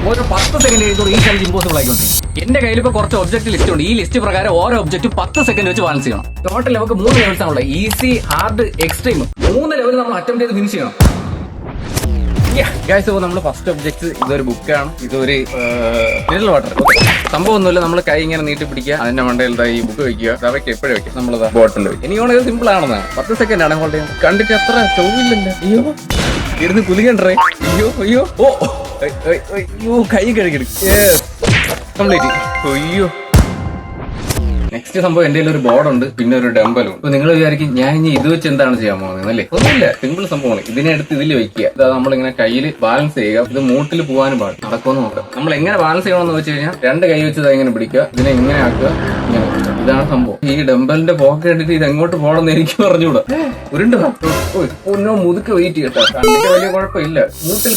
ഓരോ 10 സെക്കൻഡ് കഴിയുമ്പോൾ ഈ ചലഞ്ച് ഇമ്പോസിബിൾ ആയിക്കൊണ്ടിരിക്കും. എന്റെ കയ്യിൽ ഇപ്പോൾ കുറച്ച് ഒബ്ജക്റ്റ് ലിസ്റ്റ് ഉണ്ട്. ഈ ലിസ്റ്റ് പ്രകാരം ഓരോ ഒബ്ജക്റ്റും 10 സെക്കൻഡ് വെച്ച് ബാലൻസ് ചെയ്യണം. ടോട്ടൽ നമുക്ക് 3 ലെവൽസ് ആണുള്ളത്. Easy, hard, extreme. 3 ലെവൽ നമ്മൾ അറ്റംപ്റ്റ് ചെയ്ത് ഫിനിഷ് ചെയ്യണം. ഗൈസ്, നമ്മൾ ഫസ്റ്റ് ഒബ്ജക്ട് ഇതൊരു ബുക്കാണ്. ഇതൊരു മിനറൽ വാട്ടർ. സംഭവമൊന്നുമില്ല, നമ്മൾ കൈ ഇങ്ങനെ നീട്ടി പിടിക്കുക, അതിന്റെ മണ്ടയിൽ ഈ ബുക്ക് വെക്കുക, അവയ്ക്ക് എപ്പോഴും വെക്കുക, നമ്മളത് ബോട്ടിൽ വെക്കും. എനിക്കോണത് സിമ്പിൾ ആണെന്നാണ്. 10 സെക്കൻഡ് ആണ് ഹോൾഡ് ചെയ്യുന്നത്. കണ്ടിട്ട് അത്ര ചൊവ്വില്ലല്ലോ. അയ്യോ, ഇരുന്ന് കുലുകണ്ടേ. അയ്യോ അയ്യോ, ഓ അയ്യോ, കൈ കഴുകി കംപ്ലീറ്റ്. അയ്യോ, നെക്സ്റ്റ് സംഭവം എന്റെ ഒരു ബോർഡുണ്ട്, പിന്നെ ഒരു ഡംബലും. അപ്പൊ നിങ്ങൾ വിചാരിക്കും ഞാൻ ഇനി ഇത് വെച്ച് എന്താണ് ചെയ്യാൻ പോകുന്നത് അല്ലേ? ഒന്നുമില്ല, സിമ്പിൾ സംഭവമാണ്. ഇതിനെ എടുത്ത് ഇതിൽ വെക്കുക. ഇതാ നമ്മളിങ്ങനെ കയ്യിൽ ബാലൻസ് ചെയ്യുക. ഇത് മൂട്ടിൽ പോകാനും പാടില്ല. നടക്കുമെന്ന് നോക്കാം. നമ്മൾ എങ്ങനെ ബാലൻസ് ചെയ്യണമെന്ന് വെച്ച് കഴിഞ്ഞാൽ 2 കൈ വെച്ച് ഇങ്ങനെ പിടിക്കുക, ഇതിനെ ഇങ്ങനെ ആക്കുക, ഇങ്ങനെ വെക്കുക. ഇതാണ് സംഭവം. ഈ ഡംബലിന്റെ പോക്ക് കണ്ടിട്ട് ഇത് എങ്ങോട്ട് പോകണമെന്ന് എനിക്ക് പറഞ്ഞുകൂടാ. ഉരുണ്ട് ഒന്നോ മുതുക്ക് വെയിറ്റ് ചെയ്യട്ടെ. കണ്ടിട്ട് വലിയ കുഴപ്പമില്ല. മൂട്ടിൽ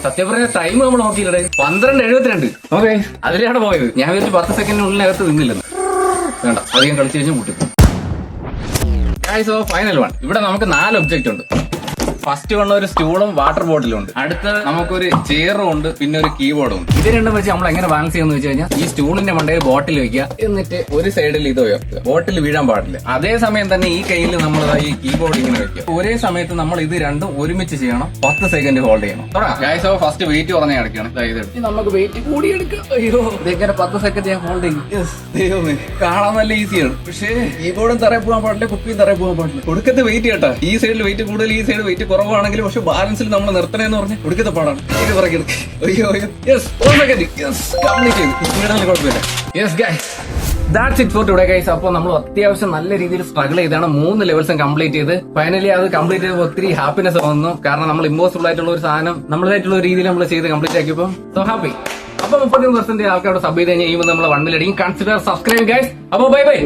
സത്യം പറഞ്ഞ ടൈം നമ്മൾ നോക്കിയില്ലേ, 12:72. ഓക്കെ, അതിലാണ് പോയത്. ഞാൻ വിചാരിച്ചു 10 സെക്കൻഡിനുള്ളിനകത്ത് നിന്നില്ലെന്ന്. വേണ്ട, അധികം കളിച്ചു കഴിഞ്ഞാൽ കൂട്ടിപ്പോ. So final one. ഇവിടെ നമുക്ക് 4 ഒബ്ജക്റ്റ് ഉണ്ട്. ഫസ്റ്റ് വൺ ഒരു സ്റ്റൂളും വാട്ടർ ബോട്ടിലും ഉണ്ട്. അടുത്ത നമുക്കൊരു ചെയറും ഉണ്ട്, പിന്നെ ഒരു കീബോർഡും ഉണ്ട്. ഇത് രണ്ടും വെച്ച് നമ്മൾ എങ്ങനെ ബാലൻസ് ചെയ്യുന്ന വെച്ച് കഴിഞ്ഞാൽ ഈ സ്റ്റൂളിന്റെ മണ്ടയിൽ ബോട്ടിൽ വെക്കുക, എന്നിട്ട് ഒരു സൈഡിൽ ഇത് ഉയർത്തുക. ബോട്ടിൽ വീഴാൻ പാടില്ല. അതേ സമയം തന്നെ ഈ കയ്യിൽ നമ്മൾ ഈ കീബോർഡ് ഇങ്ങനെ വെക്കുക. ഒരേ സമയത്ത് നമ്മൾ ഇത് രണ്ടും ഒരുമിച്ച് ചെയ്യണം. 10 സെക്കൻഡ് ഹോൾഡ് ചെയ്യണം. ഗൈസ്, ഫസ്റ്റ് വെയിറ്റ് കുറഞ്ഞ അടയ്ക്കണം. നമുക്ക് വെയിറ്റ് കൂടി എടുക്കാം. അയ്യോ, ഇതെങ്ങനെ 10 സെക്കൻഡ് ഞാൻ ഹോൾഡ് ചെയ്യും. കാണാൻ നല്ല ഈസിയാണ്, പക്ഷേ കീബോർഡും തറയിൽ പോകാൻ പാടില്ല, കുപ്പിയും തറയിൽ പോകാൻ പാടില്ല. കൊടുക്കത്ത് വെയിറ്റ് കേട്ടാ. ഈ സൈഡിൽ വെയിറ്റ് കൂടുതൽ, ഈ സൈഡ് വെയിറ്റ് കുറവാണെങ്കിലും പക്ഷെ ബാലൻസിൽ നമ്മൾ നിർത്തണേന്ന് പറഞ്ഞ് കൊടുക്കത്തെ പാടാണ്. ഇത് പറയെടുക്ക്. അയ്യോ അയ്യോ, യെസ്, 1 സെക്കൻഡ്. യെസ്, കംപ്ലീറ്റ് ചെയ്തു. സ്പീഡാണെങ്കിൽ കുഴപ്പമില്ല. Yes guys, that's it for today guys. അപ്പോൾ നമ്മൾ അത്യാവശ്യം നല്ല രീതിയിൽ സ്ട്രഗിൾ ചെയ്താണ് 3 ലെവൽസും കംപ്ലീറ്റ് ചെയ്ത് ഫൈനലി അത് കംപ്ലീറ്റ് ചെയ്തപ്പോൾ ഒത്തിരി ഹാപ്പിനെസ് വന്നു. കാരണം നമ്മൾ ഇമ്പോസിബിൾ ആയിട്ടുള്ള ഒരു സാധനം നമ്മളായിട്ടുള്ള രീതിയിൽ നമ്മൾ ചെയ്ത് കംപ്ലീറ്റ് ആക്കിയപ്പോൾ സോ ഹാപ്പി. അപ്പൊ 33% ആൾക്കാരോട് സബ് ചെയ്ത് കഴിഞ്ഞാൽ നമ്മൾ 1 മില്യൺ കൺസിഡർ സബ്സ്ക്രൈബ് ഗൈസ്. അപ്പോൾ ബൈ ബൈ.